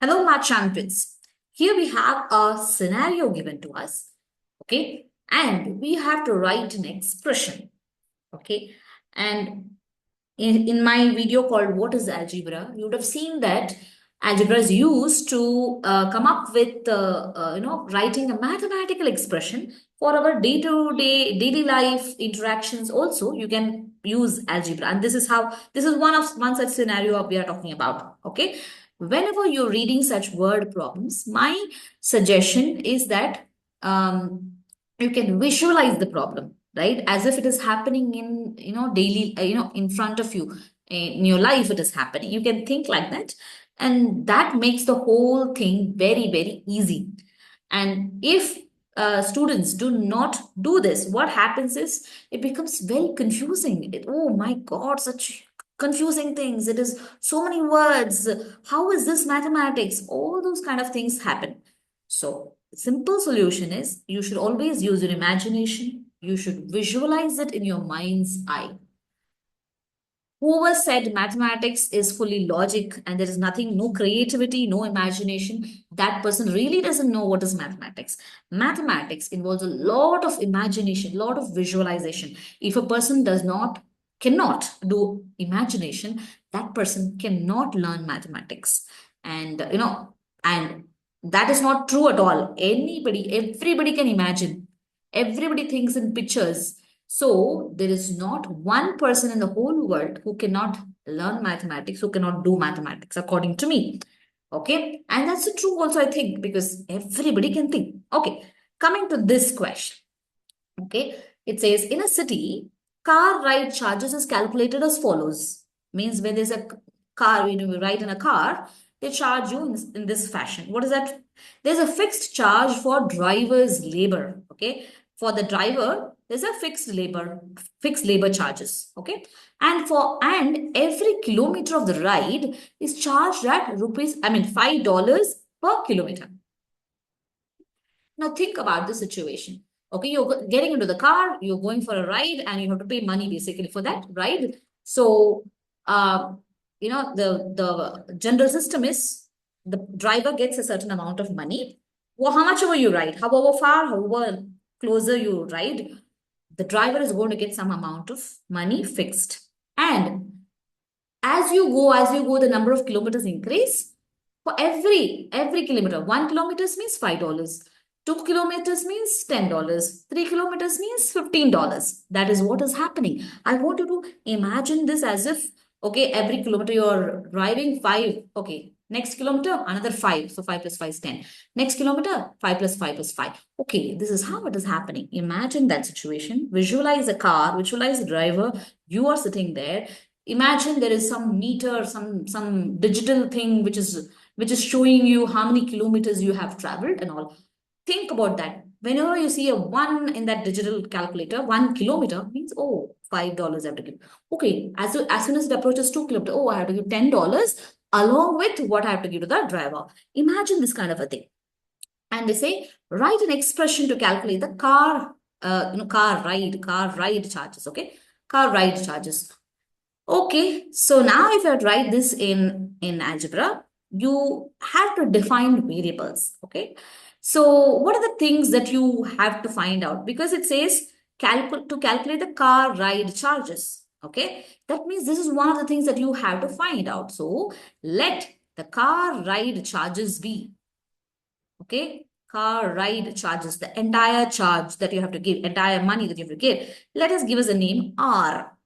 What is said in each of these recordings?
Hello, my champions. Here we have a scenario given to us, okay? And we have to write an expression, okay? And in my video called What is Algebra, you would have seen that algebra is used to come up with, writing a mathematical expression for our day-to-day daily life interactions. Also, you can use algebra, and this is one such scenario we are talking about. Okay, whenever you're reading such word problems, my suggestion is that you can visualize the problem, right, as if it is happening in daily, in front of you, in your life it is happening. You can think like that, and that makes the whole thing very very easy. And if students do not do this, what happens is it becomes very confusing. Oh my God, such confusing things. It is so many words. How is this mathematics? All those kind of things happen. So, the simple solution is you should always use your imagination. You should visualize it in your mind's eye. Whoever said mathematics is fully logic and there is nothing, no creativity, no imagination, that person really doesn't know what is mathematics. Mathematics involves a lot of imagination, lot of visualization. If a person cannot do imagination, that person cannot learn mathematics. And and that is not true at all. Everybody can imagine. Everybody thinks in pictures. So there is not one person in the whole world who cannot learn mathematics, who cannot do mathematics, according to me. Okay. And that's true also, I think, because everybody can think. Okay. Coming to this question. Okay. It says in a city, car ride charges is calculated as follows. Means when there's a car, you ride in a car, they charge you in this fashion. What is that? There's a fixed charge for driver's labor. Okay. For the driver, there's a fixed labor charges. Okay. And every kilometer of the ride is charged at $5 per kilometer. Now think about the situation. Okay, you're getting into the car, you're going for a ride, and you have to pay money basically for that ride. So, uh, the general system is the driver gets a certain amount of money. Well, how much ever you ride, however far, however closer you ride, the driver is going to get some amount of money fixed. And as you go, the number of kilometers increase. For every kilometer, 1 kilometer means $5. 2 kilometers means $10. 3 kilometers means $15. That is what is happening. I want you to imagine this as if, okay, every kilometer you're driving five. Okay, next kilometer, another five. So 5 plus 5 is 10. Next kilometer, 5 plus 5. Okay, this is how it is happening. Imagine that situation. Visualize a car, visualize a driver. You are sitting there. Imagine there is some meter, some digital thing which is showing you how many kilometers you have traveled and all. Think about that. Whenever you see a one in that digital calculator, 1 kilometer means, oh, $5 I have to give. Okay, as soon as it approaches 2 kilometers, oh, I have to give $10 along with what I have to give to the driver. Imagine this kind of a thing. And they say, write an expression to calculate the car ride charges. Okay, car ride charges. Okay, so now if I write this in algebra, you have to define variables. Okay, so what are the things that you have to find out? Because it says to calculate the car ride charges. Okay, that means this is one of the things that you have to find out. So let the car ride charges be. Okay, car ride charges, the entire charge that you have to give, entire money that you have to give. Let us give us a name R.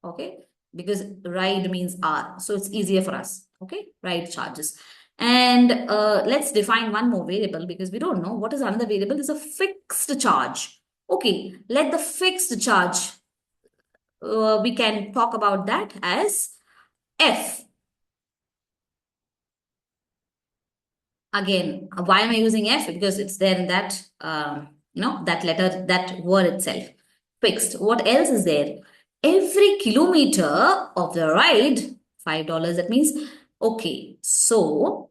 Okay, because ride means R, so it's easier for us. Okay, ride charges. And let's define one more variable because we don't know what is another variable. Is a fixed charge. Okay, let the fixed charge, we can talk about that as F. Again, why am I using F? Because it's there in that, that letter, that word itself. Fixed. What else is there? Every kilometer of the ride, $5. That means, okay, so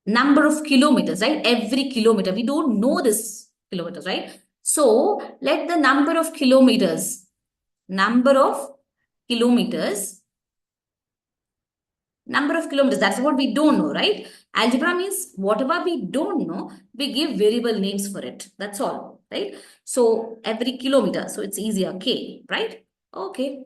number of kilometers, right? Every kilometer. We don't know this kilometers, right? So let the number of kilometers Number of kilometers, that's what we don't know, right? Algebra means whatever we don't know, we give variable names for it. That's all, right? So every kilometer, so it's easier, K, right? Okay.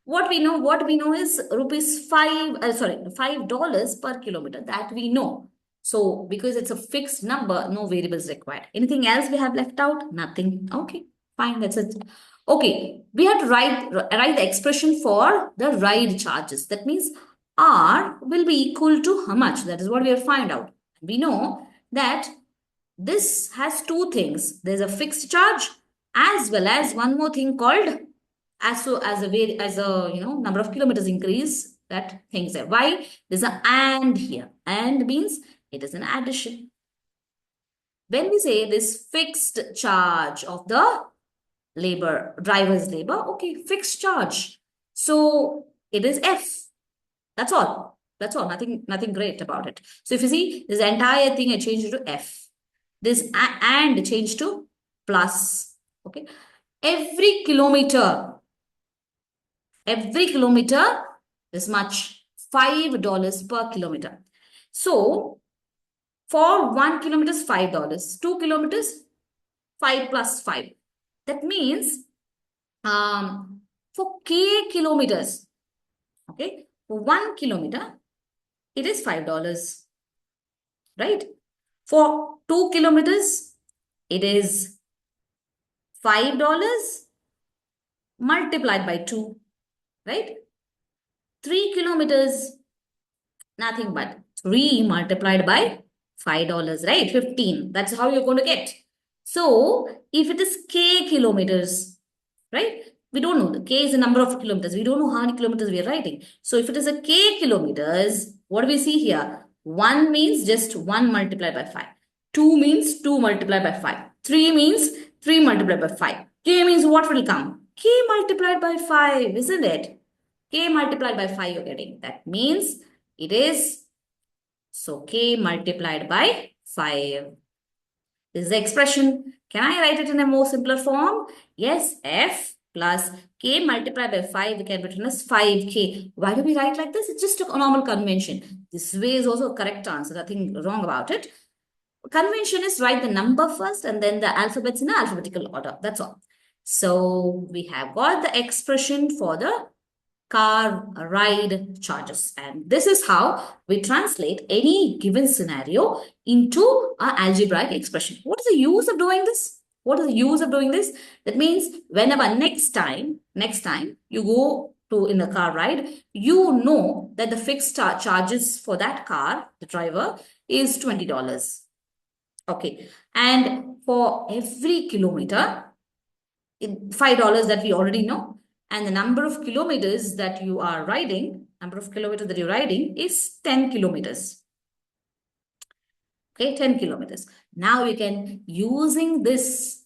What we know is rupees $5 per kilometer. That we know. So because it's a fixed number, no variables required. Anything else we have left out? Nothing. Okay, fine. That's it. Okay, we have to write the expression for the ride charges. That means R will be equal to how much? That is what we have to find out. We know that this has two things. There's a fixed charge as well as one more thing called as a number of kilometers increase, that things there. Why? There's an and here. And means it is an addition. When we say this fixed charge of the driver's labor, okay, fixed charge. So it is F. That's all. That's all. Nothing great about it. So if you see this entire thing, I changed it to F. This and changed to plus. Okay. Every kilometer is much $5 per kilometer. So for 1 kilometer is $5. 2 kilometers, 5 plus 5. That means for K kilometers, okay, for 1 kilometer, it is $5, right? For 2 kilometers, it is $5 multiplied by 2, right? 3 kilometers, nothing but 3 multiplied by $5, right? 15. That's how you're going to get. So if it is K kilometers, right? We don't know. The K is the number of kilometers. We don't know how many kilometers we are writing. So if it is a K kilometers, what do we see here? 1 means just 1 multiplied by 5. 2 means 2 multiplied by 5. 3 means 3 multiplied by 5. K means what will come? K multiplied by 5, isn't it? K multiplied by 5 you're getting. That means it is, so K multiplied by 5. This is the expression. Can I write it in a more simpler form? Yes, F plus K multiplied by 5, we can written as 5K. Why do we write like this? It's just a normal convention. This way is also a correct answer. Nothing wrong about it. Convention is write the number first and then the alphabets in alphabetical order. That's all. So we have got the expression for the car ride charges. And this is how we translate any given scenario into an algebraic expression. What is the use of doing this? What is the use of doing this? That means whenever next time you go to in a car ride, you know that the fixed charges for that car, the driver, is $20. Okay. And for every kilometer, $5 that we already know. And the number of kilometers that you are riding, is 10 kilometers. Okay, 10 kilometers. Now you can, using this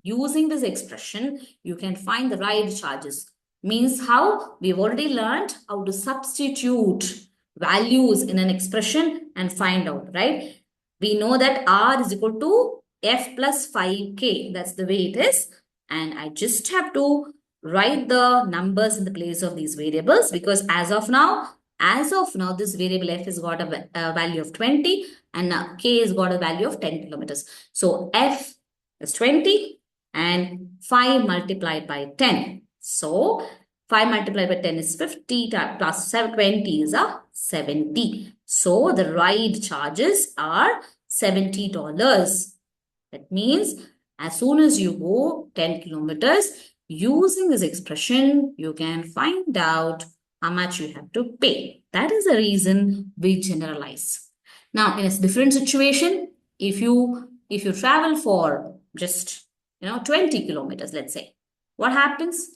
expression, you can find the ride charges. Means how? We've already learned how to substitute values in an expression and find out, right? We know that R is equal to F plus 5K. That's the way it is. And I just have to write the numbers in the place of these variables, because as of now, this variable F has got a value of 20 and K has got a value of 10 kilometers. So F is 20 and 5 multiplied by 10. So 5 multiplied by 10 is 50 plus 20 is 70. So the ride charges are $70. That means as soon as you go 10 kilometers, using this expression, you can find out how much you have to pay. That is the reason we generalize. Now, in a different situation, if you travel for just 20 kilometers, let's say, what happens?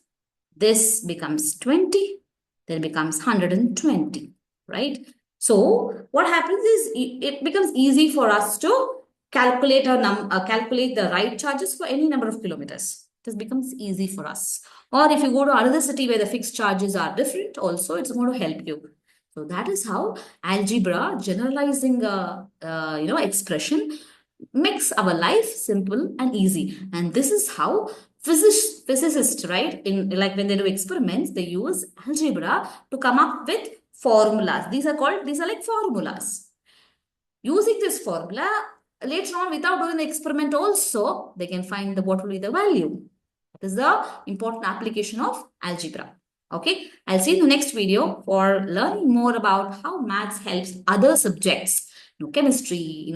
This becomes 20, then becomes 120, right? So what happens is it becomes easy for us to calculate the ride charges for any number of kilometers. This becomes easy for us. Or if you go to another city where the fixed charges are different, also it's going to help you. So that is how algebra, generalizing expression, makes our life simple and easy. And this is how physicists, right, in like when they do experiments, they use algebra to come up with formulas. These are like formulas. Using this formula, later on, without doing the experiment also, they can find what will be the value. That is the important application of algebra. Okay, I'll see you in the next video for learning more about how maths helps other subjects, chemistry,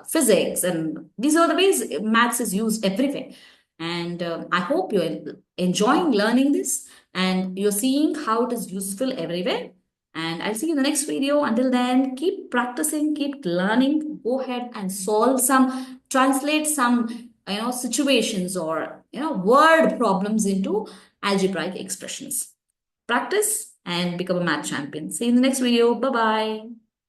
physics, and these are the ways maths is used everywhere. And I hope you're enjoying learning this and you're seeing how it is useful everywhere. And I'll see you in the next video. Until then, keep practicing, keep learning. Go ahead and translate some, situations or, word problems into algebraic expressions. Practice and become a math champion. See you in the next video. Bye-bye.